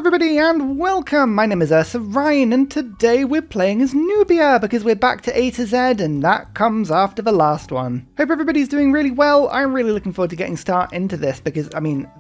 everybody and welcome! My name is Ursa and today we're playing as Nubia because we're back to A to Z and that comes after the last one. Hope everybody's doing really well. I'm really looking forward to getting started into this because,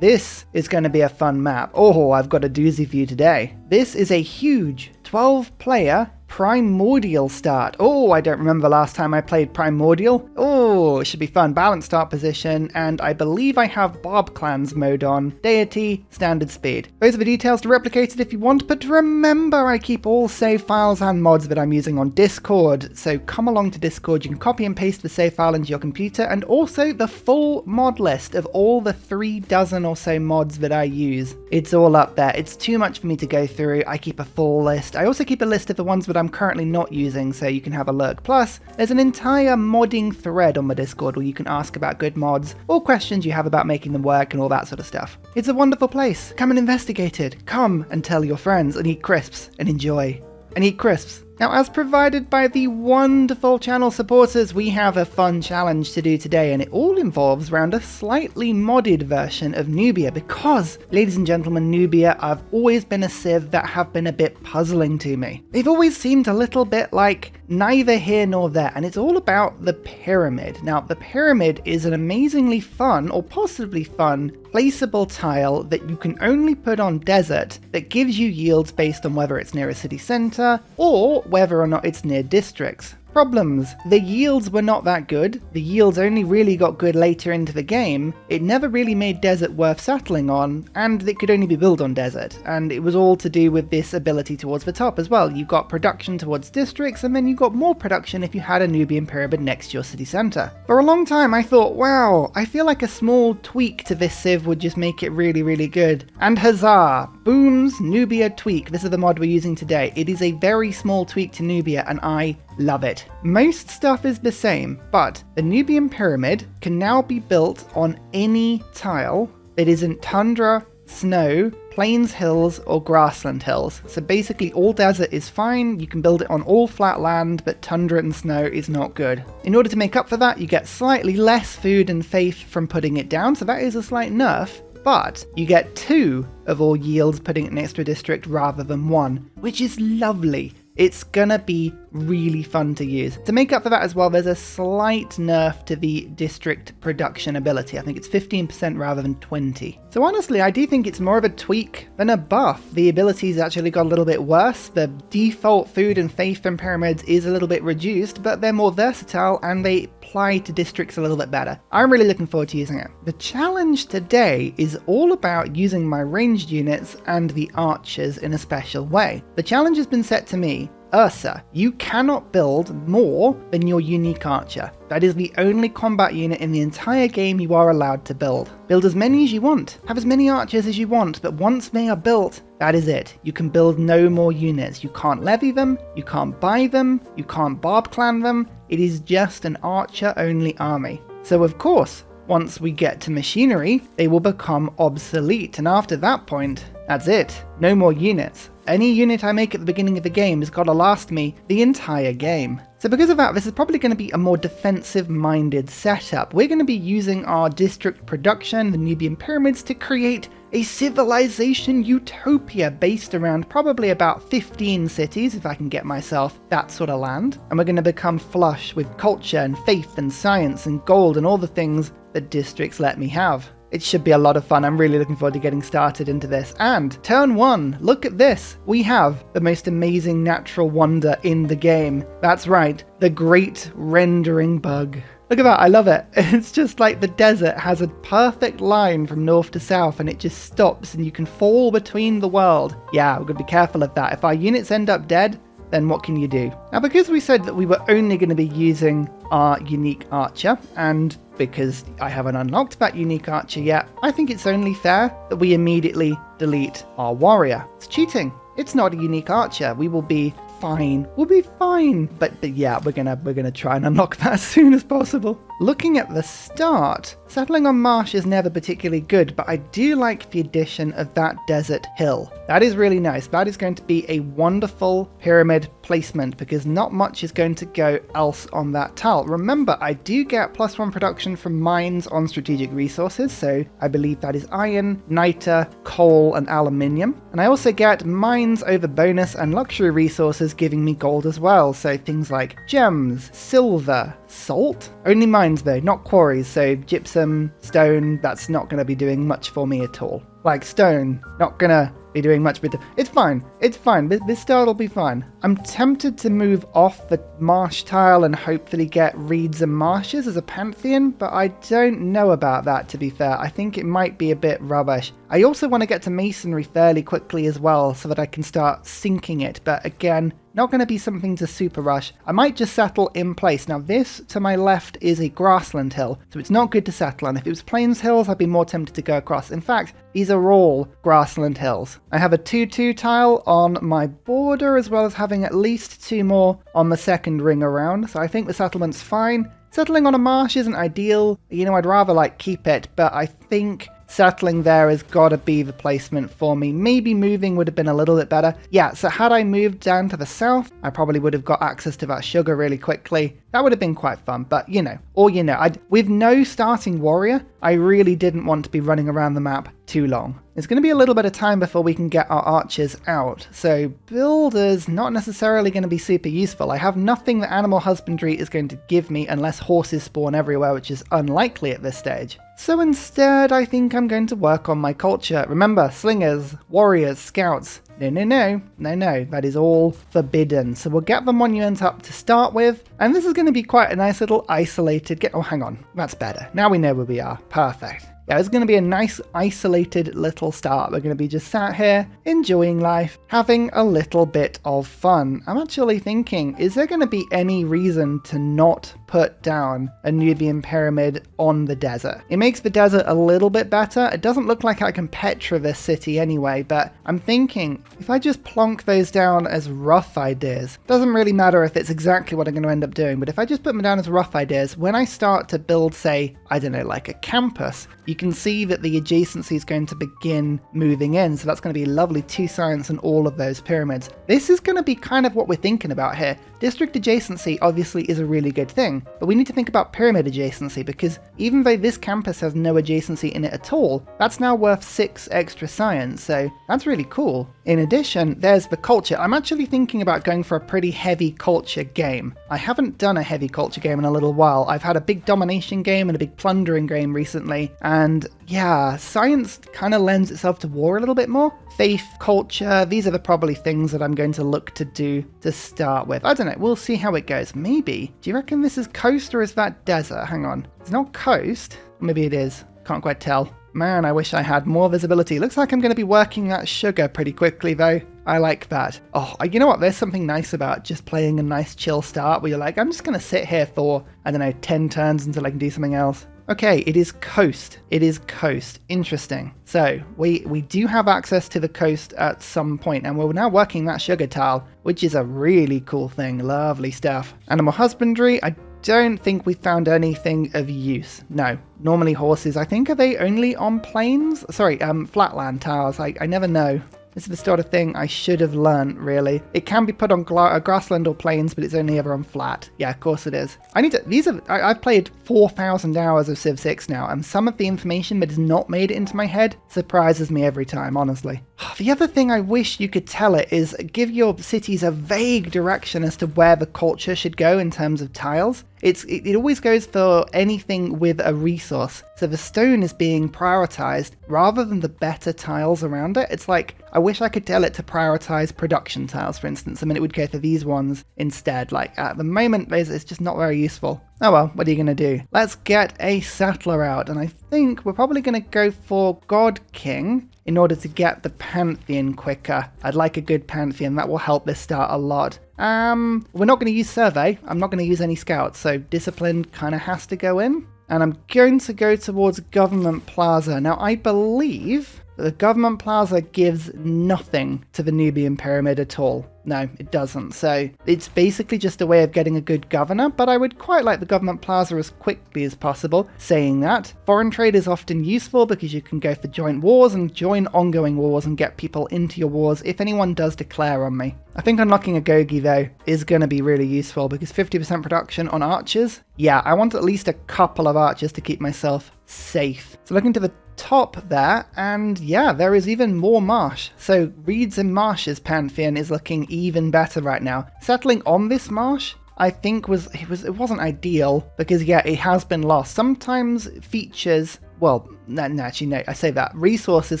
this is going to be a fun map. Oh, I've got a doozy for you today. This is a huge 12-player Primordial start. Oh, I don't remember the last time I played Primordial. Oh, it should be fun. Balanced start position, and I believe I have Barb Clans mode on. Deity, standard speed. Those are the details to replicate it if you want, but remember I keep all save files and mods that I'm using on Discord, so come along to Discord, you can copy and paste the save file into your computer, and also the full mod list of all the 36 or so mods that I use. It's all up there. It's too much for me to go through. I keep a full list. I also keep a list of the ones that I'm currently not using, so you can have a look. Plus, there's an entire modding thread on my Discord where you can ask about good mods or questions you have about making them work and all that sort of stuff. It's a wonderful place. Come and investigate it. Come and tell your friends and eat crisps and enjoy. And eat crisps. Now, as provided by the wonderful channel supporters, we have a fun challenge to do today, and it all involves around a slightly modded version of Nubia because, ladies and gentlemen, Nubia have always been a civ that have been a bit puzzling to me. They've always seemed a little bit like neither here nor there, and it's all about the pyramid. Now, the pyramid is an amazingly fun, or possibly fun, placeable tile that you can only put on desert that gives you yields based on whether it's near a city centre or whether or not it's near districts. Problems. The yields were not that good. The yields only really got good later into the game. It never really made desert worth settling on, and it could only be built on desert. And it was all to do with this ability towards the top as well. You got production towards districts, and then you got more production if you had a Nubian Pyramid next to your city centre. For a long time I thought, wow, I feel like a small tweak to this civ would just make it really, really good. And huzzah! Boom's Nubia tweak. This is the mod we're using today. It is a very small tweak to Nubia, and I love it. Most stuff is the same, but the Nubian Pyramid can now be built on any tile that isn't tundra, snow, plains hills, or grassland hills. So basically all desert is fine, you can build it on all flat land, but tundra and snow is not good. In order to make up for that, you get slightly less food and faith from putting it down, so that is a slight nerf. But you get 2 of all yields putting it next to a district rather than 1, which is lovely. It's gonna be really fun to use. To make up for that as well, there's a slight nerf to the district production ability. I think it's 15% rather than 20. So honestly, I do think it's more of a tweak than a buff. The abilities actually got a little bit worse. The default food and faith from pyramids is a little bit reduced, but they're more versatile and they apply to districts a little bit better. I'm really looking forward to using it. The challenge today is all about using my ranged units and the archers in a special way. The challenge has been set to me. Ursa, you cannot build more than your unique archer. That is the only combat unit in the entire game you are allowed to build. Build as many as you want, have as many archers as you want, but once they are built, that is it. You can build no more units. You can't levy them, you can't buy them, you can't Barb Clan them. It is just an archer-only army. So of course, once we get to machinery, they will become obsolete, and after that point, that's it. No more units. Any unit I make at the beginning of the game has got to last me the entire game. So because of that, this is probably going to be a more defensive-minded setup. We're going to be using our district production, the Nubian Pyramids, to create a civilization utopia based around probably about 15 cities, if I can get myself that sort of land. And we're going to become flush with culture and faith and science and gold and all the things that districts let me have. It should be a lot of fun. I'm really looking forward to getting started into this. And turn 1, look at this. We have the most amazing natural wonder in the game. That's right, the great rendering bug. Look at that, I love it. It's just like the desert has a perfect line from north to south and it just stops and you can fall between the world. Yeah, we're gonna be careful of that. If our units end up dead, then what can you do? Now, because we said that we were only going to be using our unique archer, and because I haven't unlocked that unique archer yet, I think it's only fair that we immediately delete our warrior. It's cheating. It's not a unique archer. We will be fine. We'll be fine. But yeah, we're gonna try and unlock that as soon as possible. looking at the start, settling on marsh is never particularly good, but I do like the addition of that desert hill. That is really nice. That is going to be a wonderful pyramid placement because not much is going to go else on that tile. Remember, I do get +1 production from mines on strategic resources, so I believe that is iron, niter, coal, and aluminium. And I also get mines over bonus and luxury resources giving me gold as well, so things like gems, silver, salt. Only mines though, not quarries, so gypsum, stone, that's not going to be doing much for me at all. Like stone, not gonna be doing much, but it's fine, this start will be fine. I'm tempted to move off the marsh tile and hopefully get reeds and marshes as a pantheon, but I don't know about that, to be fair. I think it might be a bit rubbish. I also want to get to masonry fairly quickly as well so that I can start sinking it, but again, not going to be something to super rush. I might just settle in place. Now this to my left is a grassland hill, so it's not good to settle on. If it was plains hills, I'd be more tempted to go across. In fact, these are all grassland hills. I have a 2-2 tile on my border as well as having at least 2 more on the second ring around, so I think the settlement's fine. Settling on a marsh isn't ideal. You know, I'd rather like keep it, but I think settling there has got to be the placement for me. Maybe moving would have been a little bit better. Yeah, so had I moved down to the south, I probably would have got access to that sugar really quickly. That would have been quite fun, but you know, with no starting warrior, I really didn't want to be running around the map too long. It's going to be a little bit of time before we can get our archers out, so builders not necessarily going to be super useful. I have nothing that animal husbandry is going to give me unless horses spawn everywhere, which is unlikely at this stage. So instead, I think I'm going to work on my culture. Remember, slingers, warriors, scouts. No, that is all forbidden. So we'll get the monument up to start with, and this is going to be quite a nice little isolated oh, hang on, that's better. Now we know where we are. Perfect. Yeah, it's going to be a nice isolated little start. We're going to be just sat here, enjoying life, having a little bit of fun. I'm actually thinking, is there going to be any reason to not put down a Nubian pyramid on the desert? It makes the desert a little bit better. It doesn't look like I can Petra this city anyway, but I'm thinking if I just plonk those down as rough ideas, doesn't really matter if it's exactly what I'm going to end up doing, but if I just put them down as rough ideas, when I start to build, say, I don't know, like a campus, you can see that the adjacency is going to begin moving in. So that's going to be lovely 2 science and all of those pyramids. This is going to be kind of what we're thinking about here. District adjacency obviously is a really good thing, but we need to think about pyramid adjacency because even though this campus has no adjacency in it at all, that's now worth 6 extra science, so that's really cool. In addition, there's the culture. I'm actually thinking about going for a pretty heavy culture game. I haven't done a heavy culture game in a little while. I've had a big domination game and a big plundering game recently, and yeah, science kind of lends itself to war a little bit more. Faith, culture, these are the probably things that I'm going to look to do to start with. I don't know, we'll see how it goes. Maybe. Do you reckon this is coast or is that desert? Hang on. It's not coast. Maybe it is. Can't quite tell. Man, I wish I had more visibility. Looks like I'm going to be working that sugar pretty quickly though. I like that. Oh, you know what? There's something nice about just playing a nice chill start where you're like, I'm just going to sit here for, I don't know, 10 turns until I can do something else. Okay, it is coast. It is coast. Interesting. So we do have access to the coast at some point, and we're now working that sugar tile, which is a really cool thing. Lovely stuff. Animal husbandry. I don't think we found anything of use. No. Normally horses, I think, are they only on plains? Sorry, flatland tiles. I never know. This is the sort of thing I should have learned, really. It can be put on grassland or plains, but it's only ever on flat. Yeah, of course it is. I've played 4,000 hours of Civ 6 now, and some of the information that is not made it into my head surprises me every time, honestly. The other thing I wish you could tell it is give your cities a vague direction as to where the culture should go in terms of tiles. It always goes for anything with a resource. So the stone is being prioritized rather than the better tiles around it. It's like, I wish I could tell it to prioritize production tiles, for instance. I mean, it would go for these ones instead. Like, at the moment, it's just not very useful. Oh well, what are you going to do? Let's get a settler out, and I think we're probably going to go for God King in order to get the Pantheon quicker. I'd like a good Pantheon, that will help this start a lot. We're not going to use Survey, I'm not going to use any Scouts, so Discipline kind of has to go in. And I'm going to go towards Government Plaza. Now I believe that the Government Plaza gives nothing to the Nubian Pyramid at all. No, it doesn't. So it's basically just a way of getting a good governor, but I would quite like the government plaza as quickly as possible. Saying that, foreign trade is often useful because you can go for joint wars and join ongoing wars and get people into your wars if anyone does declare on me. I think unlocking a Gogi, though, is going to be really useful because 50% production on archers. Yeah, I want at least a couple of archers to keep myself safe. So looking to the top there, and yeah, there is even more marsh. So reeds and marshes pantheon is looking even better right now. Settling on this marsh, I think it wasn't ideal because yeah, it has been lost. Sometimes features, well, actually no, I say that. Resources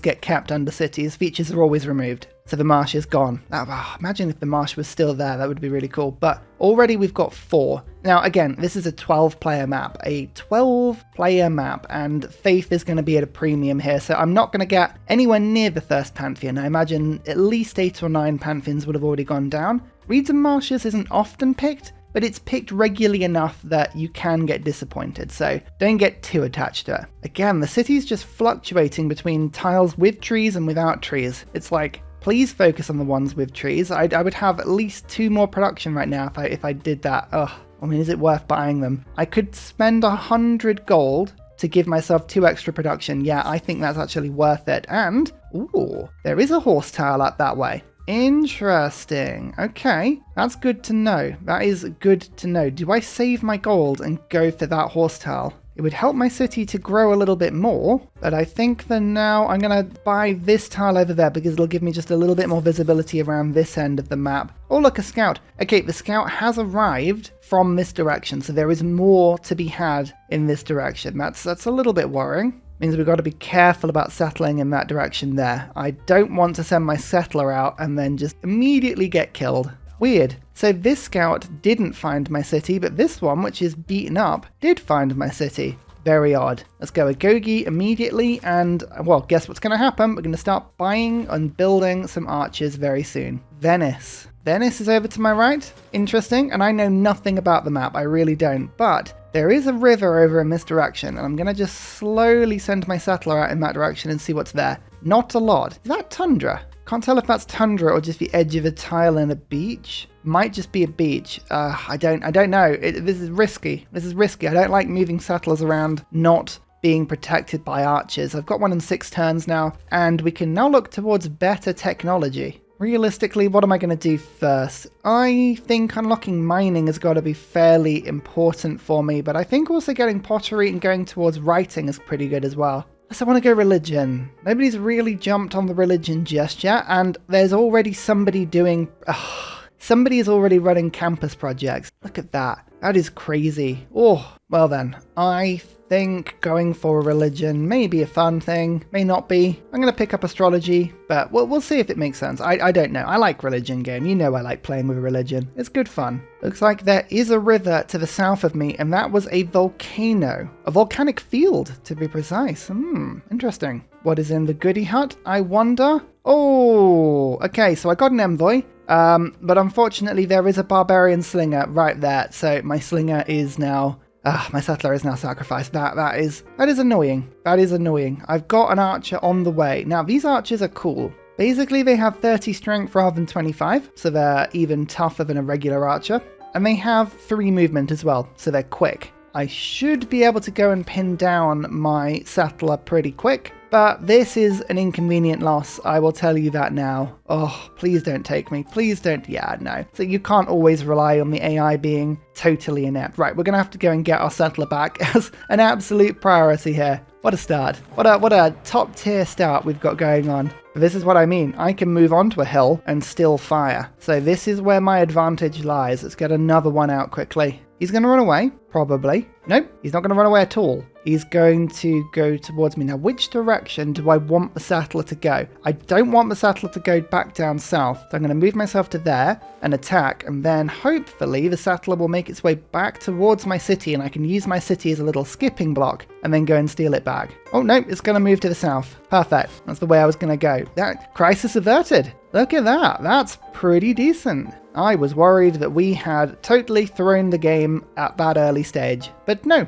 get kept under cities, features are always removed. So the marsh is gone. Imagine if the marsh was still there, that would be really cool. But already we've got 4. Now again, this is a 12-player map. A 12-player map, and Faith is going to be at a premium here. So I'm not going to get anywhere near the first Pantheon. I imagine at least 8 or 9 Pantheons would have already gone down. Reeds and Marshes isn't often picked, but it's picked regularly enough that you can get disappointed, so don't get too attached to it. Again, the city's just fluctuating between tiles with trees and without trees. It's like, please focus on the ones with trees. I would have at least 2 more production right now if I did that. Ugh, I mean, is it worth buying them? I could spend 100 gold to give myself 2 extra production. Yeah, I think that's actually worth it. And, ooh, there is a horse tile up that way. Interesting. Okay, that's good to know. That is good to know. Do I save my gold and go for that horse tile? It would help my city to grow a little bit more, but I think that now I'm going to buy this tile over there because it'll give me just a little bit more visibility around this end of the map. Oh, look, a scout. Okay, the scout has arrived from this direction, so there is more to be had in this direction. That's a little bit worrying. Means we've got to be careful about settling in that direction there. I don't want to send my settler out and then just immediately get killed. Weird. So this scout didn't find my city, but this one, which is beaten up, did find my city. Very odd. Let's go with Gogi immediately, and, well, guess what's going to happen? We're going to start buying and building some archers very soon. Venice. Venice is over to my right. Interesting, and I know nothing about the map. I really don't, but there is a river over in this direction, and I'm going to just slowly send my settler out in that direction and see what's there. Not a lot. Is that tundra? Can't tell if that's tundra or just the edge of a tile and a beach. Might just be a beach. I don't know. This is risky. This is risky. I don't like moving settlers around not being protected by archers. I've got one in 6 turns now, and we can now look towards better technology. Realistically, what am I going to do first? I think unlocking mining has got to be fairly important for me, but I think also getting pottery and going towards writing is pretty good as well. So I want to go religion. Nobody's really jumped on the religion just yet, and there's already somebody doing... somebody is already running campus projects. Look at that. That is crazy. Oh, well then, I think going for a religion may be a fun thing, may not be. I'm going to pick up astrology, but we'll see if it makes sense. I don't know. I like religion game. You know I like playing with religion. It's good fun. Looks like there is a river to the south of me, and that was a volcano. A volcanic field, to be precise. Interesting. What is in the goodie hut, I wonder? Oh, okay, so I got an envoy. But unfortunately there is a barbarian slinger right there, so my slinger is now... my settler is now sacrificed. That is annoying. That is annoying. I've got an archer on the way. Now, these archers are cool. Basically, they have 30 strength rather than 25, so they're even tougher than a regular archer. And they have 3 movement as well, so they're quick. I should be able to go and pin down my settler pretty quick, but this is an inconvenient loss, I will tell you that now. Oh, please don't take me. Please don't. Yeah, no. So you can't always rely on the AI being totally inept. Right, we're going to have to go and get our settler back as an absolute priority here. What a start. What a top tier start we've got going on. But this is what I mean. I can move onto a hill and still fire. So this is where my advantage lies. Let's get another one out quickly. He's going to run away, probably. Nope, he's not going to run away at all. He's going to go towards me. Now, which direction do I want the settler to go? I don't want the settler to go back down south. So I'm going to move myself to there and attack. And then hopefully the settler will make its way back towards my city. And I can use my city as a little skipping block and then go and steal it back. Oh, no, it's going to move to the south. Perfect. That's the way I was going to go. That crisis averted. Look at that. That's pretty decent. I was worried that we had totally thrown the game at that early stage. But no,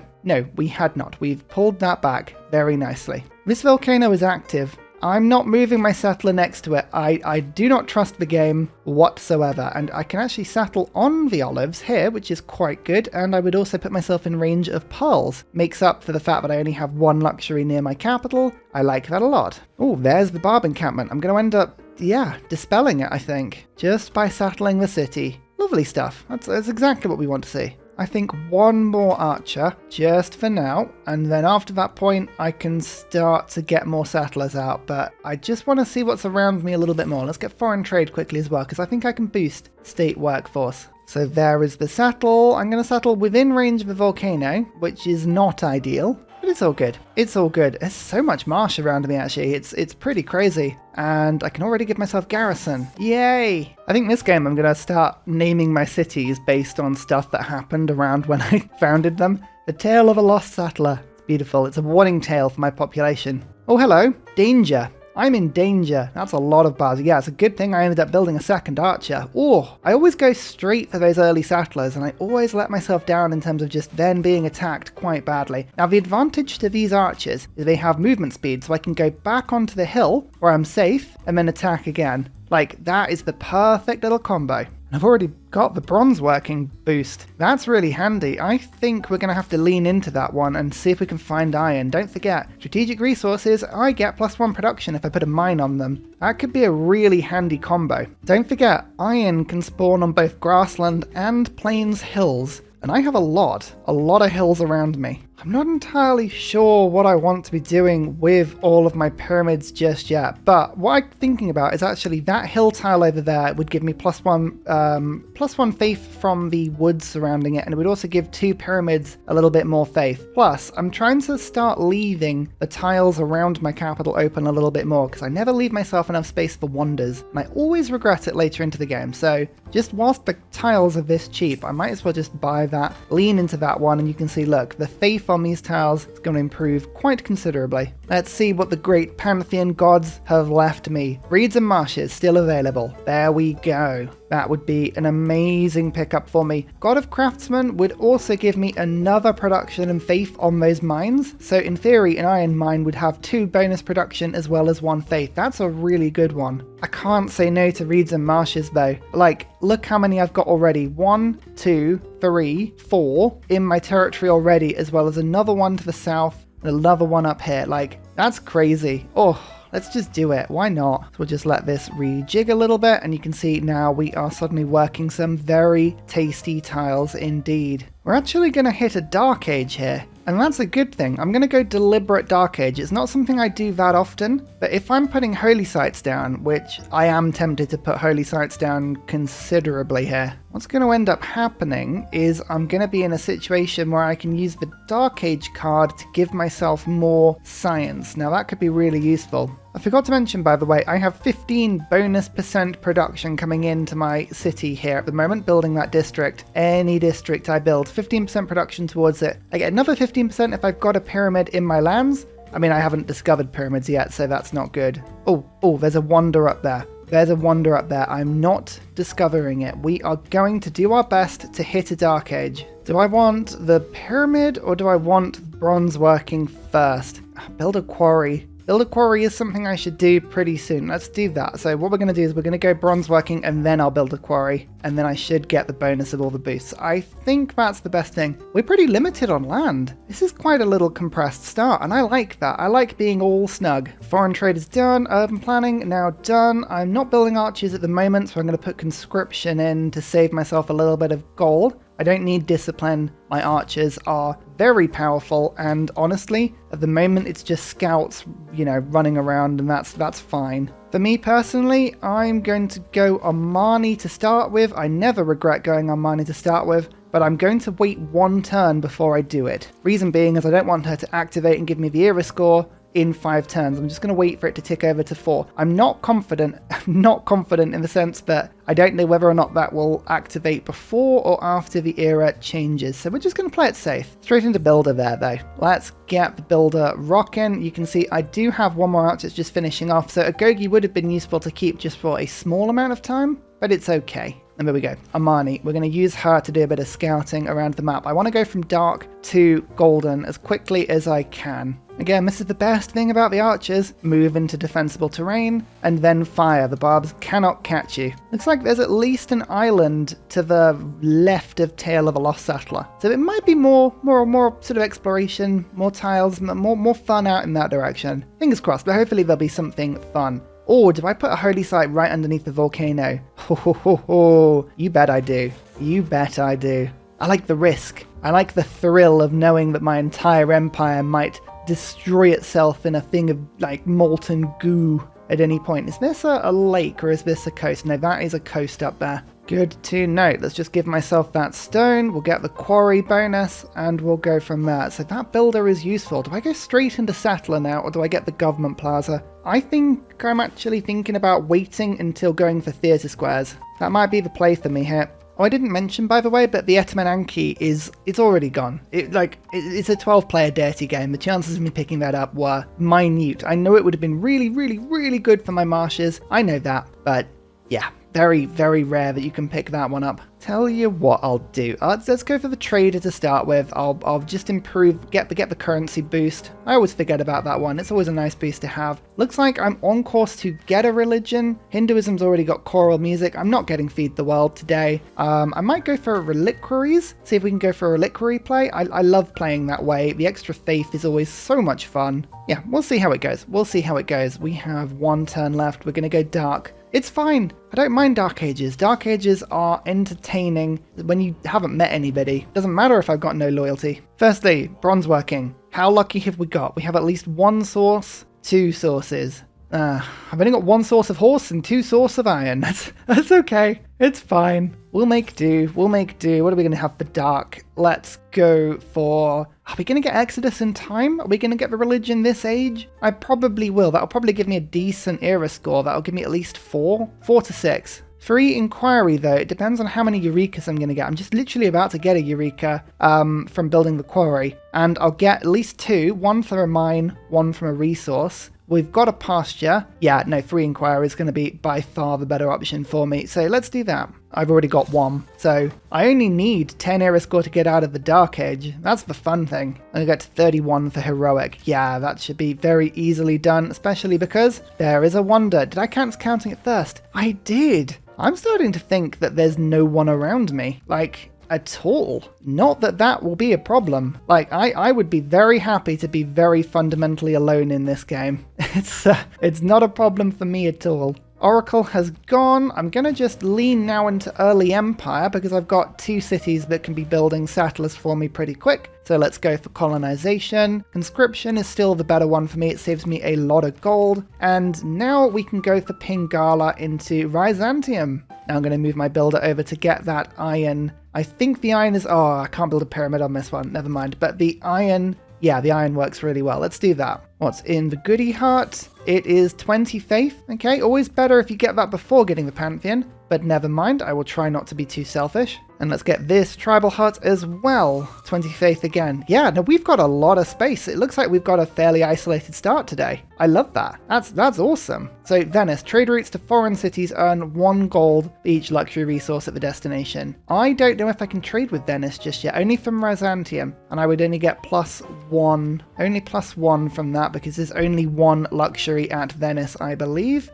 we had not. We've pulled that back very nicely. This volcano is active, I'm not moving my settler next to it. I do not trust the game whatsoever. And I can actually settle on the olives here, which is quite good. And I would also put myself in range of pearls. Makes up for the fact that I only have one luxury near my capital. I like that a lot. Oh, there's the barb encampment. I'm going to end up, yeah, dispelling it, I think, just by settling the city. Lovely stuff. That's exactly what we want to see. I think one more archer, just for now, and then after that point I can start to get more settlers out, but I just want to see what's around me a little bit more. Let's get foreign trade quickly as well, because I think I can boost state workforce. So there is the settle. I'm going to settle within range of a volcano, which is not ideal. But it's all good. It's all good. There's so much marsh around me, actually. It's pretty crazy. And I can already give myself garrison. Yay! I think this game I'm going to start naming my cities based on stuff that happened around when I founded them. The Tale of a Lost Settler. It's beautiful. It's a warning tale for my population. Oh, hello. Danger. I'm in danger. That's a lot of bars. Yeah, it's a good thing I ended up building a second archer. Oh, I always go straight for those early settlers, and I always let myself down in terms of just then being attacked quite badly. Now, the advantage to these archers is they have movement speed, so I can go back onto the hill where I'm safe and then attack again. Like, that is the perfect little combo. I've already got the bronze working boost. That's really handy. I think we're going to have to lean into that one and see if we can find iron. Don't forget, strategic resources, I get +1 production if I put a mine on them. That could be a really handy combo. Don't forget, iron can spawn on both grassland and plains hills. And I have a lot of hills around me. I'm not entirely sure what I want to be doing with all of my pyramids just yet, but what I'm thinking about is actually that hill tile over there would give me +1 faith from the woods surrounding it, and it would also give 2 pyramids a little bit more faith. Plus, I'm trying to start leaving the tiles around my capital open a little bit more, because I never leave myself enough space for wonders, and I always regret it later into the game. So just whilst the tiles are this cheap, I might as well just buy that, lean into that one, and you can see, look, the faith on these tiles is going to improve quite considerably. Let's see what the great pantheon gods have left me. Reeds and marshes still available. There we go. That would be an amazing pickup for me. God of Craftsmen would also give me another production and faith on those mines. So in theory, an iron mine would have 2 bonus production as well as 1 faith. That's a really good one. I can't say no to reeds and marshes though. Like, look how many I've got already. 1, 2, 3, 4 in my territory already, as well as another one to the south and another one up here. Like, that's crazy. Oh, let's just do it. Why not? So we'll just let this rejig a little bit, and you can see now we are suddenly working some very tasty tiles indeed. We're actually going to hit a dark age here, and that's a good thing. I'm going to go deliberate dark age. It's not something I do that often, but if I'm putting holy sites down, which I am tempted to put holy sites down considerably here, what's going to end up happening is I'm going to be in a situation where I can use the dark age card to give myself more science. Now that could be really useful. I forgot to mention, by the way, I have 15 bonus % production coming into my city here at the moment, building that district. Any district I build, 15% production towards it. I get another 15% if I've got a pyramid in my lands. I mean, I haven't discovered pyramids yet, so that's not good. Oh, there's a wonder up there. There's a wonder up there. I'm not discovering it. We are going to do our best to hit a dark age. Do I want the pyramid or do I want bronze working first? Build a quarry. Build a quarry is something I should do pretty soon. Let's do that. So what we're going to do is we're going to go bronze working and then I'll build a quarry. And then I should get the bonus of all the boosts. I think that's the best thing. We're pretty limited on land. This is quite a little compressed start and I like that. I like being all snug. Foreign trade is done. Urban planning now done. I'm not building archers at the moment, so I'm going to put conscription in to save myself a little bit of gold. I don't need discipline. My archers are very powerful, and honestly, at the moment it's just scouts, running around, and that's fine. For me personally, I'm going to go Armani to start with. I never regret going Armani to start with, but I'm going to wait 1 turn before I do it. Reason being is I don't want her to activate and give me the era score in 5 turns. I'm just going to wait for it to tick over to 4. I'm not confident in the sense that I don't know whether or not that will activate before or after the era changes. So we're just going to play it safe. Straight into builder there though. Let's get the builder rocking. You can see I do have 1 more archer that's just finishing off. So Agogi would have been useful to keep just for a small amount of time, but it's okay. And there we go, Armani. We're going to use her to do a bit of scouting around the map. I want to go from dark to golden as quickly as I can. Again, this is the best thing about the archers. Move into defensible terrain, and then fire. The barbs cannot catch you. Looks like there's at least an island to the left of Tale of a Lost Settler. So it might be more sort of exploration, more tiles, more fun out in that direction. Fingers crossed, but hopefully there'll be something fun. Or do I put a holy site right underneath the volcano? Ho ho ho ho. You bet I do. You bet I do. I like the risk. I like the thrill of knowing that my entire empire might destroy itself in a thing of like molten goo at any point. Is this a lake or is this a coast? No, that is a coast up there. Good to know. Let's just give myself that stone. We'll get the quarry bonus and we'll go from there. So that builder is useful. Do I go straight into settler now or do I get the government plaza? I think I'm actually thinking about waiting until going for theatre squares. That might be the play for me here. Oh, I didn't mention, by the way, but the Etmananki it's already gone. It's a 12-player Deity game. The chances of me picking that up were minute. I know it would have been really, really, really good for my marshes. I know that, but yeah, very, very rare that you can pick that one up. Tell you what I'll do. Let's go for the trader to start with. I'll just improve, get the currency boost. I always forget about that one. It's always a nice boost to have. Looks like I'm on course to get a religion. Hinduism's already got choral music. I'm not getting Feed the World today. I might go for reliquaries. See if we can go for a reliquary play. I love playing that way. The extra faith is always so much fun. Yeah, we'll see how it goes. We'll see how it goes. We have one turn left. We're going to go dark. It's fine. I don't mind Dark Ages. Dark Ages are entertaining when you haven't met anybody. Doesn't matter if I've got no loyalty. Firstly, bronze working. How lucky have we got? We have at least one source, two sources. I've only got one source of horse and two source of iron. That's okay. It's fine. We'll make do. We'll make do. What are we going to have for dark? Let's go for... Are we going to get Exodus in time? Are we going to get the religion this age? I probably will. That'll probably give me a decent era score. That'll give me at least 4 to 6. 3 inquiry though. It depends on how many Eurekas I'm going to get. I'm just literally about to get a Eureka from building the quarry. And I'll get at least 2. 1 from a mine, 1 from a resource. We've got a pasture. Yeah, no, 3 inquiry is going to be by far the better option for me. So let's do that. I've already got 1. So I only need 10 era score to get out of the Dark Age. That's the fun thing. I get to 31 for heroic. Yeah, that should be very easily done, especially because there is a wonder. Did I count counting it first? I did. I'm starting to think that there's no one around me. Like... at all. Not that that will be a problem. Like, I would be very happy to be very fundamentally alone in this game. It's not a problem for me at all. Oracle has gone. I'm going to just lean now into early empire because I've got 2 cities that can be building settlers for me pretty quick. So let's go for colonization. Conscription is still the better one for me. It saves me a lot of gold. And now we can go for Pingala into Byzantium. Now I'm going to move my builder over to get that iron. I think the iron is... oh, I can't build a pyramid on this one. Never mind. But the iron... yeah, the iron works really well. Let's do that. What's in the goodie heart? It is 20 faith. Okay, always better if you get that before getting the Pantheon. But never mind, I will try not to be too selfish. And let's get this tribal hut as well. 20 faith again. Yeah, no, we've got a lot of space. It looks like we've got a fairly isolated start today. I love that. That's awesome. So Venice, trade routes to foreign cities earn 1 gold for each luxury resource at the destination. I don't know if I can trade with Venice just yet, only from Byzantium. And I would only get +1, only +1 from that because there's only 1 luxury at Venice, I believe.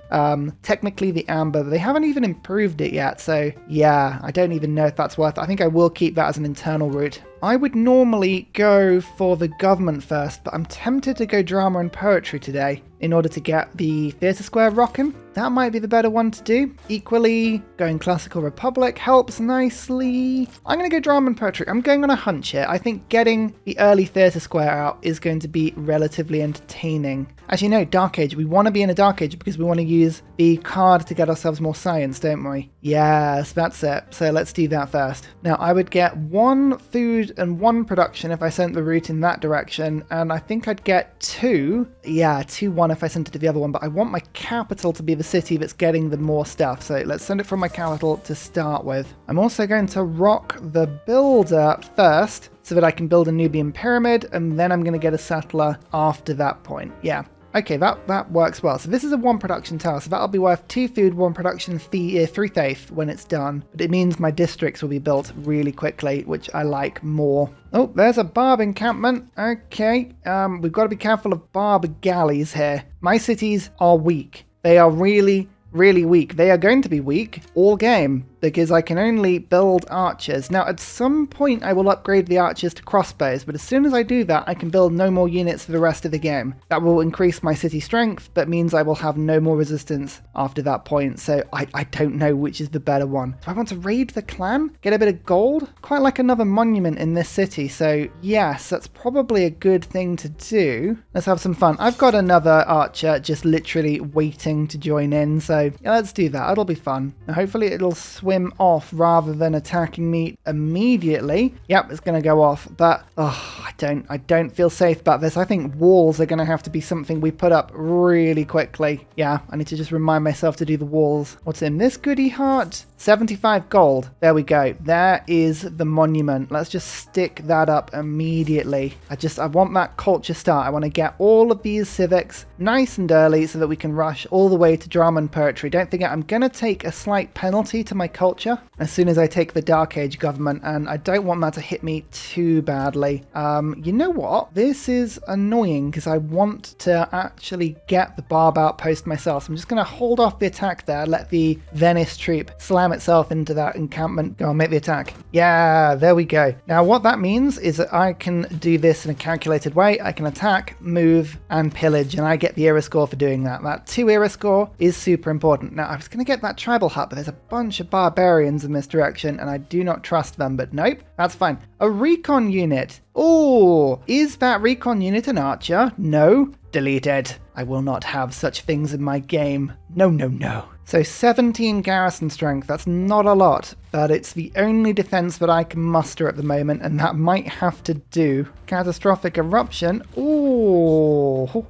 Technically the amber, but they haven't even improved it yet. So yeah, I don't even know if that's worth it. I think I will keep that as an internal route. I would normally go for the government first, but I'm tempted to go drama and poetry today in order to get the theatre square rocking. That might be the better one to do. Equally, going classical republic helps nicely. I'm going to go drama and poetry. I'm going on a hunch here. I think getting the early theatre square out is going to be relatively entertaining. Actually, no, Dark Age. We want to be in a Dark Age because we want to use the card to get ourselves more science, don't we? Yes, that's it. So let's do that first. Now, I would get 1 food and 1 production if I sent the route in that direction, and I think I'd get 2. Yeah, 2-1 if I sent it to the other one, but I want my capital to be the city that's getting the more stuff, so let's send it from my capital to start with. I'm also going to rock the builder first so that I can build a Nubian pyramid, and then I'm going to get a settler after that point. Yeah. Okay, that works well. So this is a 1 production tile, so that'll be worth 2 food, 1 production, 3 faith when it's done. But it means my districts will be built really quickly, which I like more. Oh, there's a barb encampment. Okay, we've got to be careful of barb galleys here. My cities are weak. They are really weak. They are going to be weak all game because I can only build archers. Now, at some point, I will upgrade the archers to crossbows, but as soon as I do that, I can build no more units for the rest of the game. That will increase my city strength, but means I will have no more resistance after that point, so I don't know which is the better one. Do I want to raid the clan? Get a bit of gold? Quite like another monument in this city, so yes, that's probably a good thing to do. Let's have some fun. I've got another archer just literally waiting to join in, so yeah, let's do that. It'll be fun. Now, hopefully it'll swim off rather than attacking me immediately. Yep, it's going to go off, but I don't feel safe about this. I think walls are going to have to be something we put up really quickly. Yeah, I need to just remind myself to do the walls. What's in this goodie heart? 75 gold. There we go. There is the monument. Let's just stick that up immediately. I want that culture start. I want to get all of these civics nice and early so that we can rush all the way to drama and poetry. Don't forget, I'm going to take a slight penalty to my culture as soon as I take the Dark Age government, and I don't want that to hit me too badly. You know what? This is annoying because I want to actually get the barb outpost myself. So I'm just going to hold off the attack there, let the Venice troop slam itself into that encampment. Go on, make the attack. Yeah, there we go. Now what that means is that I can do this in a calculated way. I can attack, move, and pillage, and I get the era score for doing that. That 2 era score is super important. Now I was going to get that tribal hut, but there's a bunch of barbarians in this direction, and I do not trust them, but nope, that's fine. A recon unit. Oh, is that recon unit an archer? No. Deleted. I will not have such things in my game. No, no, no. So 17 garrison strength, that's not a lot, but it's the only defense that I can muster at the moment, and that might have to do. Catastrophic eruption. Oh.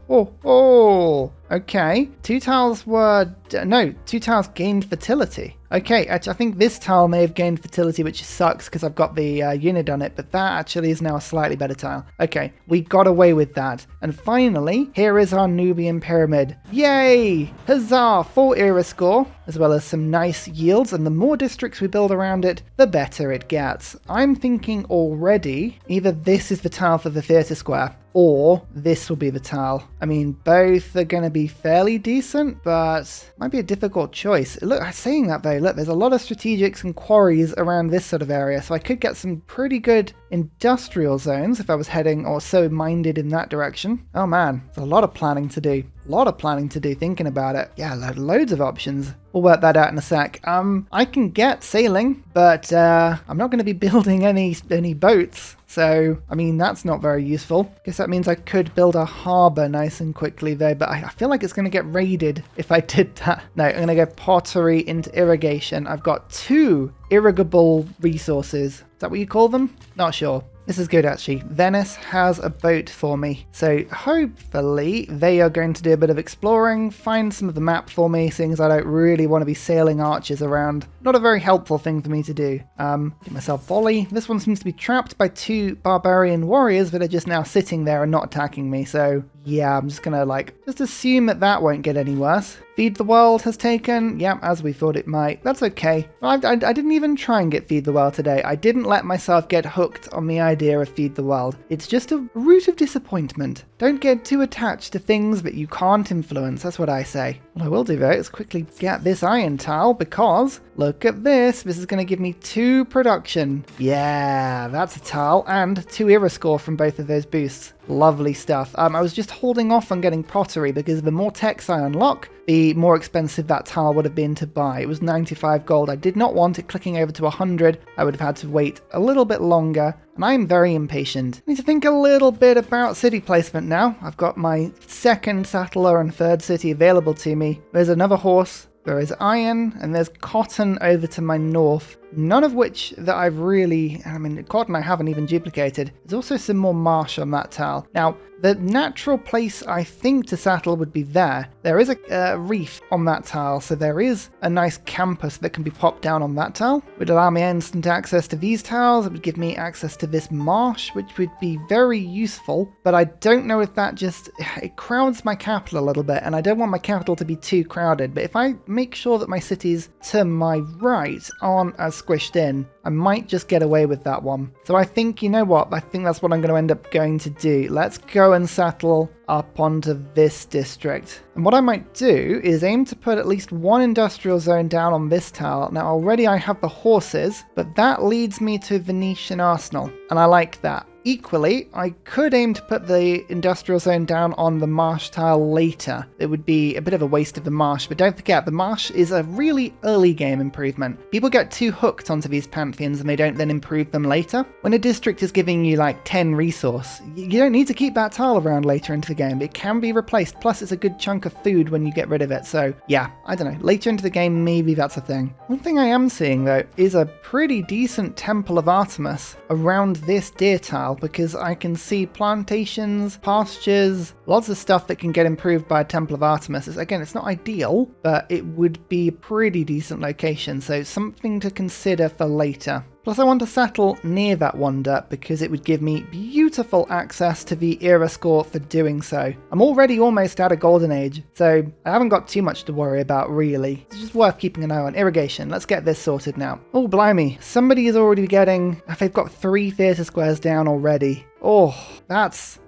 Okay. 2 tiles were... No, 2 tiles gained fertility. Okay, actually, I think this tile may have gained fertility, which sucks because I've got the unit on it, but that actually is now a slightly better tile. Okay, we got away with that. And finally, here is our Nubian Pyramid. Yay! Huzzah! 4 era score, as well as some nice yields, and the more districts we build around it, the better it gets. I'm thinking already, either this is the tile for the theatre square, or this will be the tile. I mean, both are going to be fairly decent, but might be a difficult choice. Look, saying that though, look, there's a lot of strategics and quarries around this sort of area, so I could get some pretty good industrial zones if I was heading or so minded in that direction. Oh man, there's a lot of planning to do. Thinking about it. Yeah, loads of options. We'll work that out in a sec. I can get sailing, but I'm not going to be building any boats. So, I mean, that's not very useful. Guess that means I could build a harbour nice and quickly though, but I feel like it's going to get raided if I did that. No, I'm going to go pottery into irrigation. I've got 2 irrigable resources. Is that what you call them? Not sure. This is good actually. Venice has a boat for me. So hopefully they are going to do a bit of exploring, find some of the map for me, seeing as I don't really want to be sailing archers around. Not a very helpful thing for me to do. Give myself volley. This one seems to be trapped by 2 barbarian warriors that are just now sitting there and not attacking me. So yeah, I'm just gonna just assume that won't get any worse. Feed the World has taken. Yeah, as we thought it might. That's okay. I didn't even try and get Feed the World today. I didn't let myself get hooked on the idea of Feed the World. It's just a root of disappointment. Don't get too attached to things that you can't influence. That's what I say. What I will do though is quickly get this iron tile because look at this. This is going to give me 2 production. Yeah, that's a tile and 2 era score from both of those boosts. Lovely stuff. I was just holding off on getting pottery because the more techs I unlock, the more expensive that tile would have been to buy. It was 95 gold. I did not want it clicking over to 100. I would have had to wait a little bit longer, and I'm very impatient. I need to think a little bit about city placement now. I've got my 2nd settler and 3rd city available to me. There's another horse. There is iron, and there's cotton over to my north. none of which that I've really, I mean, cotton I haven't even duplicated. There's also some more marsh on that tile. Now, the natural place I think to settle would be there. There is a reef on that tile, so there is a nice campus that can be popped down on that tile. It would allow me instant access to these tiles. It would give me access to this marsh, which would be very useful, but I don't know if that just, it crowds my capital a little bit, and I don't want my capital to be too crowded. But if I make sure that my cities to my right aren't as squished in, I might just get away with that one. So I think, you know what, I think that's what I'm going to end up going to do. Let's go and settle up onto this district. And what I might do is aim to put at least one industrial zone down on this tile. Now already I have the horses, but that leads me to Venetian Arsenal, and I like that. Equally, I could aim to put the industrial zone down on the marsh tile later. It would be a bit of a waste of the marsh, but don't forget, the marsh is a really early game improvement. People get too hooked onto these pantheons and they don't then improve them later. When a district is giving you like 10 resource, you don't need to keep that tile around later into the game. It can be replaced, plus it's a good chunk of food when you get rid of it. So yeah, I don't know, later into the game maybe that's a thing. One thing I am seeing though is a pretty decent Temple of Artemis around this deer tile, because I can see plantations, pastures, lots of stuff that can get improved by a Temple of Artemis. Again, it's not ideal, but it would be a pretty decent location, so something to consider for later. Plus I want to settle near that wonder because it would give me beautiful access to the era score for doing so. I'm already almost at a golden age, so I haven't got too much to worry about really. It's just worth keeping an eye on. Irrigation, let's get this sorted now. Oh blimey, somebody is already getting, they've got 3 theatre squares down already. Oh, this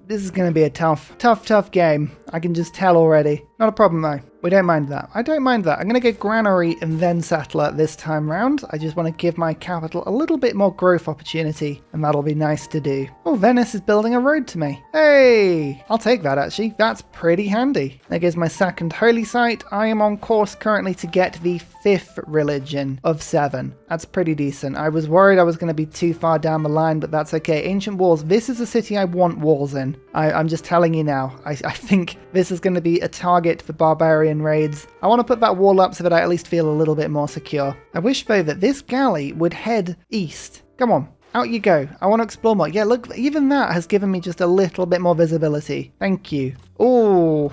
is going to be a tough game. I can just tell already. Not a problem though. We don't mind that. I don't mind that. I'm going to go granary and then settler this time round. I just want to give my capital a little bit more growth opportunity, and that'll be nice to do. Oh, Venice is building a road to me. Hey, I'll take that actually. That's pretty handy. There goes my second holy site. I am on course currently to get the 5th religion of 7. That's pretty decent. I was worried I was going to be too far down the line, but that's okay. Ancient walls. This is a city I want walls in. I'm just telling you now. I think this is going to be a target for barbarian raids. I want to put that wall up so that I at least feel a little bit more secure. I wish though that this galley would head east. Come on. Out you go. I want to explore more. Yeah, look, even that has given me just a little bit more visibility. Thank you. Oh,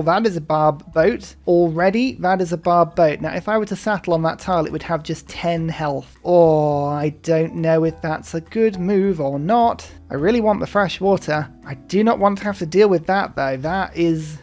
that is a barb boat. Already, that is a barb boat. Now, if I were to settle on that tile, it would have just 10 health. Oh, I don't know if that's a good move or not. I really want the fresh water. I do not want to have to deal with that, though. That is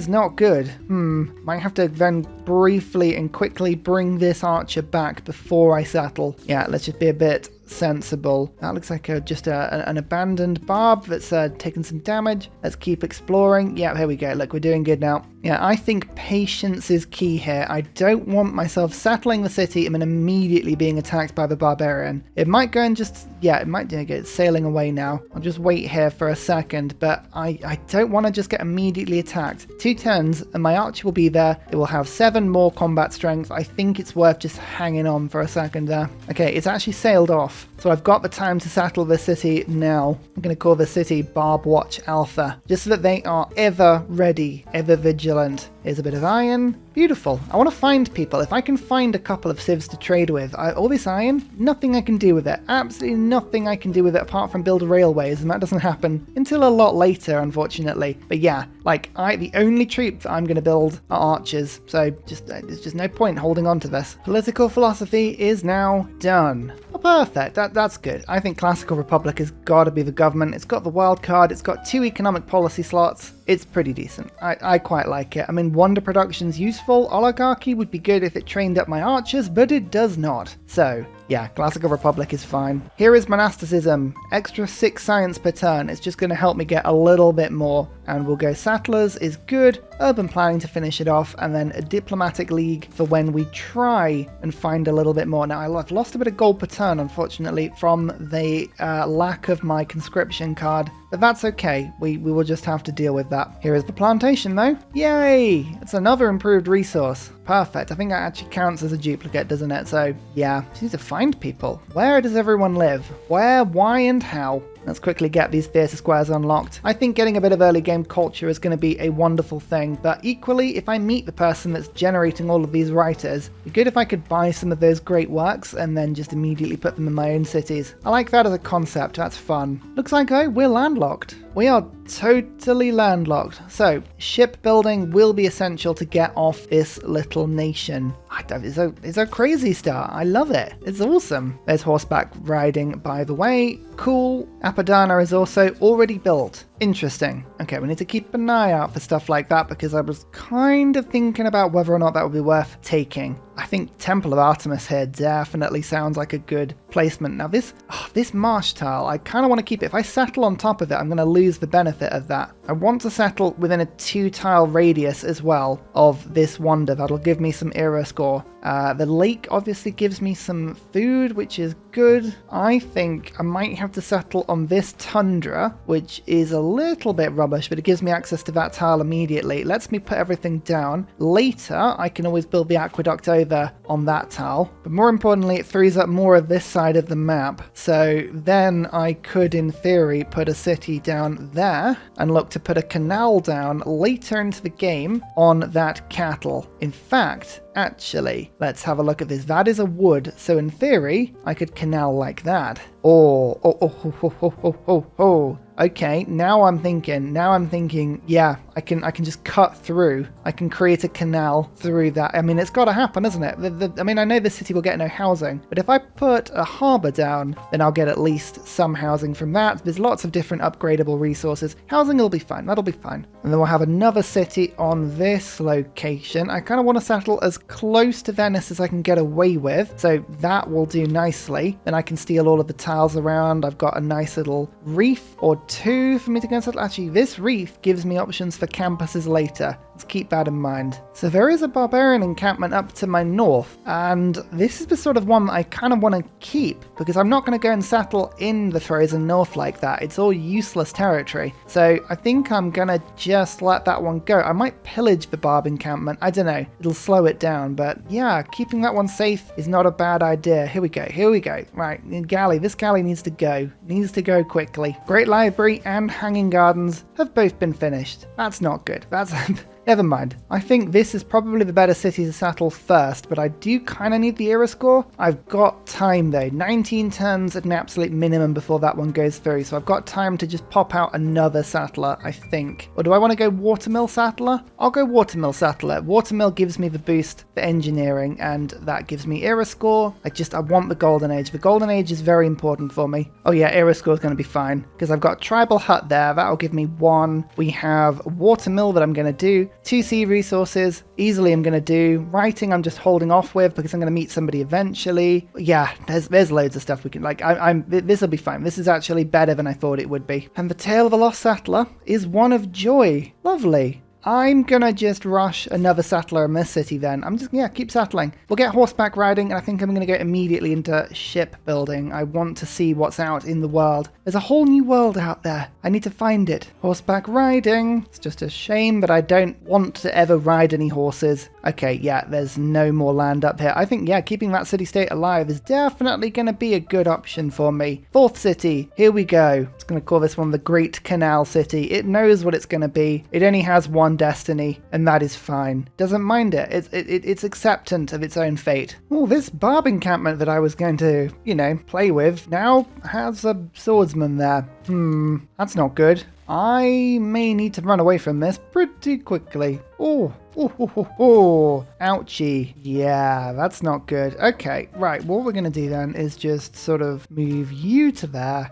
not good. Might have to then briefly and quickly bring this archer back before I settle. Yeah, let's just be a bit sensible. That looks like just an abandoned barb that's taken some damage. Let's keep exploring. Yeah, here we go. Look, we're doing good now. Yeah, I think patience is key here. I don't want myself settling the city and then immediately being attacked by the barbarian. It might go and just, yeah, it might get sailing away now. I'll just wait here for a second, but I don't want to just get immediately attacked. 2 turns and my archer will be there. It will have 7 more combat strength. I think it's worth just hanging on for a second there. Okay, it's actually sailed off. So I've got the time to settle the city now. I'm going to call the city Barb Watch Alpha, just so that they are ever ready, ever vigilant. Here's a bit of iron. Beautiful. I want to find people. If I can find a couple of civs to trade with, all this iron, nothing I can do with it. Absolutely nothing I can do with it apart from build railways, and that doesn't happen until a lot later, unfortunately. But yeah, like the only troop that I'm going to build are archers, so there's just no point holding on to this. Political philosophy is now done. Oh, perfect. That's good. I think Classical Republic has got to be the government. It's got the wild card. It's got 2 economic policy slots. It's pretty decent. I quite like it. I mean, wonder production's useful. Oligarchy would be good if it trained up my archers, but it does not. So yeah, Classical Republic is fine. Here is monasticism. Extra 6 science per turn. It's just going to help me get a little bit more. And we'll go settlers is good. Urban planning to finish it off. And then a diplomatic league for when we try and find a little bit more. Now, I've lost a bit of gold per turn, unfortunately, from the lack of my conscription card. But that's okay. We will just have to deal with that. Here is the plantation, though. Yay! It's another improved resource. Perfect. I think that actually counts as a duplicate, doesn't it? So, yeah. Just need to find people. Where does everyone live? Where, why, and how? Let's quickly get these theatre squares unlocked. I think getting a bit of early game culture is going to be a wonderful thing, but equally, if I meet the person that's generating all of these writers, it'd be good if I could buy some of those great works and then just immediately put them in my own cities. I like that as a concept, that's fun. Looks like, oh, we're landlocked. We are totally landlocked. So, shipbuilding will be essential to get off this little nation. It's a crazy start. I love it. It's awesome. There's horseback riding, by the way. Cool. Apadana is also already built. Interesting. Okay, we need to keep an eye out for stuff like that because I was kind of thinking about whether or not that would be worth taking. I think Temple of Artemis here definitely sounds like a good placement. Now this marsh tile, I kind of want to keep it. If I settle on top of it, I'm going to lose the benefit of that. I want to settle within a 2-tile radius as well of this wonder. That'll give me some era score. The lake obviously gives me some food, which is good. I think I might have to settle on this tundra, which is a little bit rubbish, but it gives me access to that tile immediately. It lets me put everything down. Later, I can always build the aqueduct over on that tile. But more importantly, it frees up more of this side of the map. So then I could, in theory, put a city down there and look to put a canal down later into the game on that cattle. In fact, actually, let's have a look at this. That is a wood, so in theory, I could canal like that. Okay, now I'm thinking, yeah, I can just cut through. I can create a canal through that. I mean, it's got to happen, isn't it? I mean, I know the city will get no housing, but if I put a harbour down, then I'll get at least some housing from that. There's lots of different upgradable resources. Housing will be fine. That'll be fine. And then we'll have another city on this location. I kind of want to settle as close to Venice as I can get away with, so that will do nicely. Then I can steal all of the tiles around. I've got a nice little reef or 2 for me to go and settle. Actually, this reef gives me options for campuses later. Let's keep that in mind. So there is a barbarian encampment up to my north, and this is the sort of one that I kind of want to keep because I'm not going to go and settle in the frozen north like that. It's all useless territory. So I think I'm going to just let that one go. I might pillage the barb encampment. I don't know. It'll slow it down, but yeah, keeping that one safe is not a bad idea. Here we go. Right, this galley needs to go. Needs to go quickly. Great Library and Hanging Gardens have both been finished. That's not good. That's never mind. I think this is probably the better city to settle first, but I do kind of need the era score. I've got time though. 19 turns at an absolute minimum before that one goes through, so I've got time to just pop out another settler, I think. Or do I want to go Watermill Settler? I'll go Watermill Settler. Watermill gives me the boost for engineering, and that gives me era score. I want the Golden Age. The Golden Age is very important for me. Oh yeah, era score is going to be fine, because I've got Tribal Hut there. That'll give me 1. We have Watermill that I'm going to do. 2 sea resources, easily I'm going to do. Writing I'm just holding off with because I'm going to meet somebody eventually. Yeah, there's loads of stuff we can, this will be fine. This is actually better than I thought it would be. And the Tale of a Lost Settler is one of joy. Lovely. I'm gonna just rush another settler in this city then. Keep settling. We'll get horseback riding, and I think I'm gonna go immediately into shipbuilding. I want to see what's out in the world. There's a whole new world out there. I need to find it. Horseback riding. It's just a shame that I don't want to ever ride any horses. Okay, yeah, there's no more land up here. I think, yeah, keeping that city-state alive is definitely gonna be a good option for me. 4th city, here we go. It's gonna call this one the Great Canal City. It knows what it's gonna be. It only has one destiny, and that is fine. Doesn't mind it. It's acceptant of its own fate. Oh, this barb encampment that I was going to, play with now has a swordsman there. That's not good. I may need to run away from this pretty quickly. Ouchie. Yeah, that's not good. Okay, right, what we're going to do then is just sort of move you to there,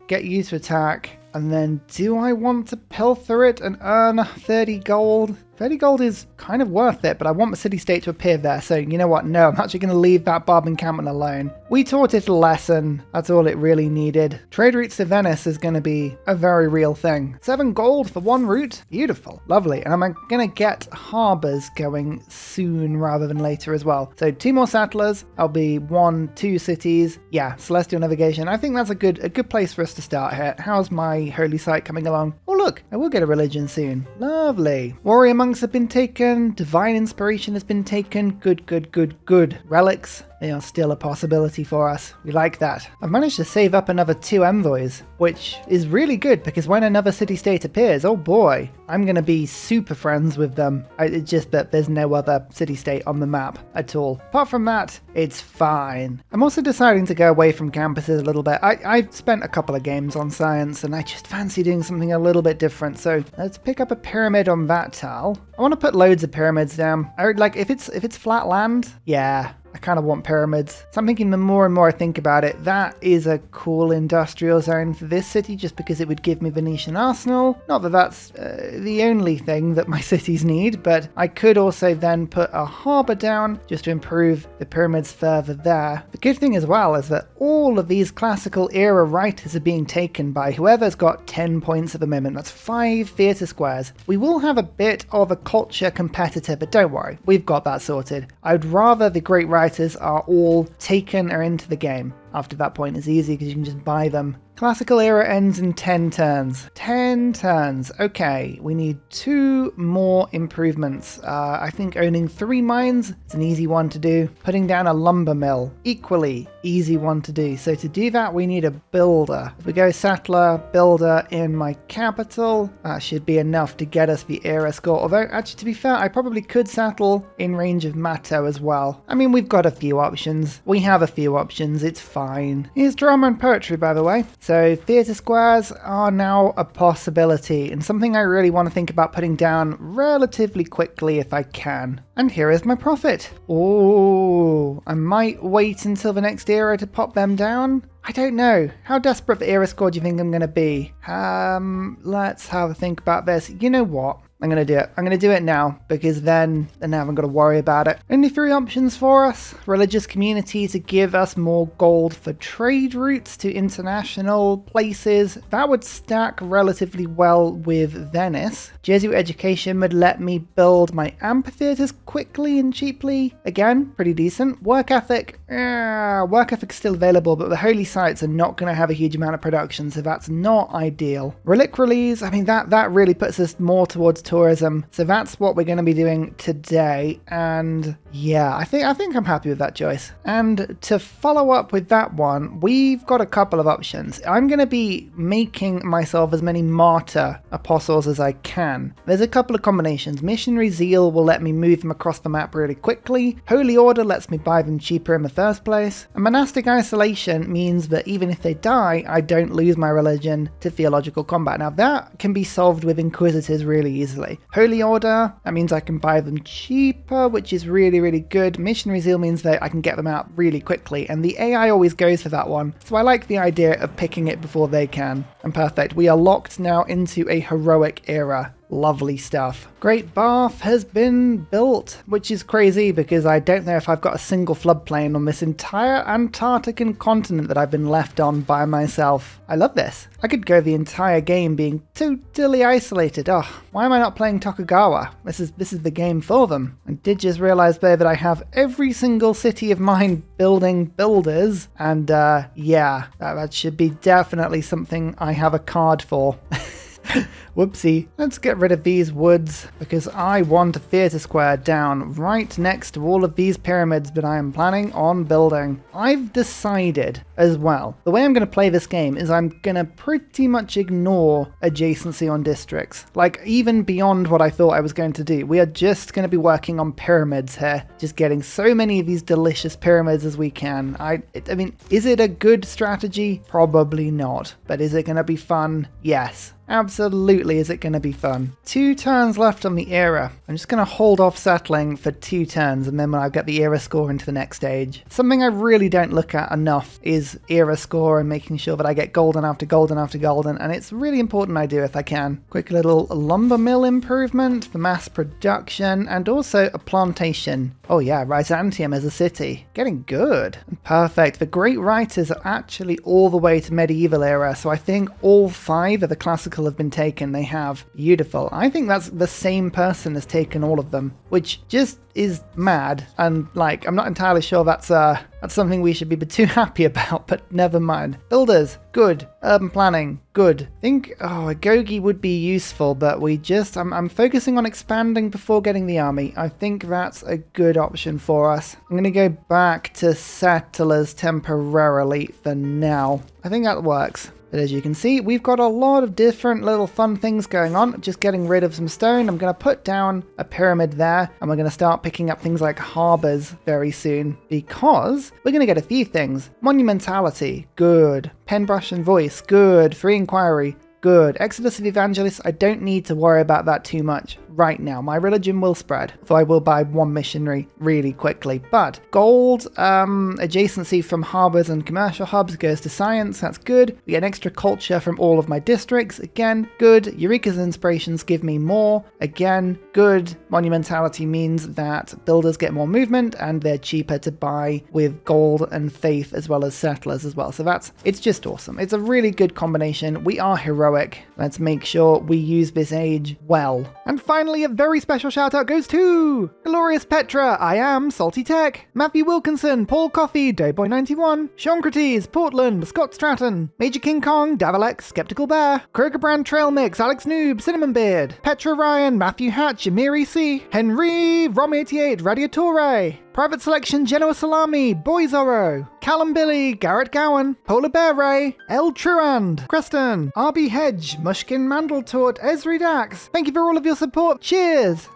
get you to attack, and then do I want to pilfer it and earn 30 gold? 30 gold is kind of worth it, but I want the city-state to appear there, so you know what? No, I'm actually going to leave that barb encampment alone. We taught it a lesson. That's all it really needed. Trade routes to Venice is going to be a very real thing. 7 gold for 1 route? Beautiful. Lovely. And I'm going to get harbours going soon rather than later as well. So 2 more settlers. I'll be 1, 2 cities. Yeah, celestial navigation. I think that's a good place for us to start here. How's my holy site coming along? Oh look, I will get a religion soon. Lovely. Warrior monks have been taken. Divine inspiration has been taken. Good, good, good, good. Relics, they are still a possibility for us. We like that. I've managed to save up another 2 envoys, which is really good because when another city-state appears, oh boy, I'm going to be super friends with them. It's just that there's no other city-state on the map at all. Apart from that, it's fine. I'm also deciding to go away from campuses a little bit. I've spent a couple of games on science and I just fancy doing something a little bit different. So let's pick up a pyramid on that tile. I want to put loads of pyramids down. I would like, if it's flat land, yeah. I kind of want pyramids. So I'm thinking the more and more I think about it, that is a cool industrial zone for this city just because it would give me Venetian arsenal. Not that that's the only thing that my cities need, but I could also then put a harbour down just to improve the pyramids further there. The good thing as well is that all of these classical era writers are being taken by whoever's got 10 points at the moment. That's 5 theatre squares. We will have a bit of a culture competitor, but don't worry, we've got that sorted. I'd rather the great writers are all taken or into the game. After that point, it's easy because you can just buy them. Classical era ends in 10 turns. 10 turns. Okay, we need 2 more improvements. I think owning 3 mines is an easy one to do. Putting down a lumber mill, equally easy one to do. So to do that, we need a builder. If we go settler, builder in my capital, that should be enough to get us the era score. Although, actually, to be fair, I probably could settle in range of Mato as well. I mean, we've got a few options. We have a few options. It's fine. Here's drama and poetry, by the way. So theatre squares are now a possibility and something I really want to think about putting down relatively quickly if I can. And here is my profit. Oh, I might wait until the next era to pop them down. I don't know. How desperate for era score do you think I'm going to be? Let's have a think about this. You know what? I'm going to do it. I'm going to do it now because then I haven't got to worry about it. Only 3 options for us. Religious community to give us more gold for trade routes to international places. That would stack relatively well with Venice. Jesuit education would let me build my amphitheaters quickly and cheaply. Again, pretty decent. Work ethic. Work ethic's still available, but the holy sites are not going to have a huge amount of production, so that's not ideal. Relic release, I mean, that really puts us more towards tourism, so that's what we're going to be doing today. And yeah, I think I'm happy with that choice. And to follow up with that one, we've got a couple of options. I'm going to be making myself as many martyr apostles as I can. There's a couple of combinations. Missionary zeal will let me move them across the map really quickly. Holy order lets me buy them cheaper in the first place. And monastic isolation means that even if they die, I don't lose my religion to theological combat. Now that can be solved with inquisitors really easily. Holy order, that means I can buy them cheaper, which is really, really good. Missionary zeal means that I can get them out really quickly, and the AI always goes for that one. So I like the idea of picking it before they can. And perfect, we are locked now into a heroic era. Lovely stuff. Great Bath has been built, which is crazy because I don't know if I've got a single floodplain on this entire Antarctican continent that I've been left on by myself. I love this. I could go the entire game being totally isolated. Oh, why am I not playing Tokugawa? This is the game for them. I did just realize though that I have every single city of mine building builders, and yeah, that should be definitely something I have a card for. Whoopsie. Let's get rid of these woods because I want a theatre square down right next to all of these pyramids that I am planning on building. I've decided as well, the way I'm going to play this game is I'm going to pretty much ignore adjacency on districts. Like even beyond what I thought I was going to do. We are just going to be working on pyramids here. Just getting so many of these delicious pyramids as we can. I mean, is it a good strategy? Probably not. But is it going to be fun? Yes. Absolutely, is it going to be fun? 2 turns left on the era. I'm just going to hold off settling for 2 turns and then when I get the era score into the next stage. Something I really don't look at enough is era score and making sure that I get golden after golden after golden, and it's really important I do if I can. Quick little lumber mill improvement for mass production and also a plantation. Oh yeah, Byzantium as a city. Getting good. Perfect. The great writers are actually all the way to medieval era, so I think all 5 of the classical political have been taken. They have. Beautiful. I think that's the same person has taken all of them, which just is mad. And like, I'm not entirely sure that's something we should be too happy about, but never mind. Builders, good. Urban planning, good. I think, a Gogi would be useful, but I'm focusing on expanding before getting the army. I think that's a good option for us. I'm going to go back to settlers temporarily for now. I think that works. But as you can see, we've got a lot of different little fun things going on. Just getting rid of some stone. I'm going to put down a pyramid there, and we're going to start picking up things like harbors very soon, because we're going to get a few things. Monumentality, good. Penbrush and voice, good. Free inquiry, good. Exodus of Evangelists, I don't need to worry about that too much right now. My religion will spread, so I will buy one missionary really quickly. But gold adjacency from harbors and commercial hubs goes to science. That's good. We get extra culture from all of my districts. Again, good. Eureka's inspirations give me more. Again, good. Monumentality means that builders get more movement and they're cheaper to buy with gold and faith as well as settlers as well. So it's just awesome. It's a really good combination. We are heroic. Let's make sure we use this age well. And finally, a very special shout out goes to Glorious Petra, I Am, Salty Tech, Matthew Wilkinson, Paul Coffey, Dayboy91, Seancrates, Portland, Scott Stratton, Major King Kong, Davalex, Skeptical Bear, Kroger Brand Trail Mix, Alex Noob, Cinnamon Beard, Petra Ryan, Matthew Hatch, Amiri C, Henry, Rom88, Radiatore, Private Selection, Genoa Salami, Boy Zorro, Callum Billy, Garrett Gowan, Polar Bear Ray, El Truand, Creston, RB Hedge, Mushkin Mandletort, Esri Dax. Thank you for all of your support. Cheers!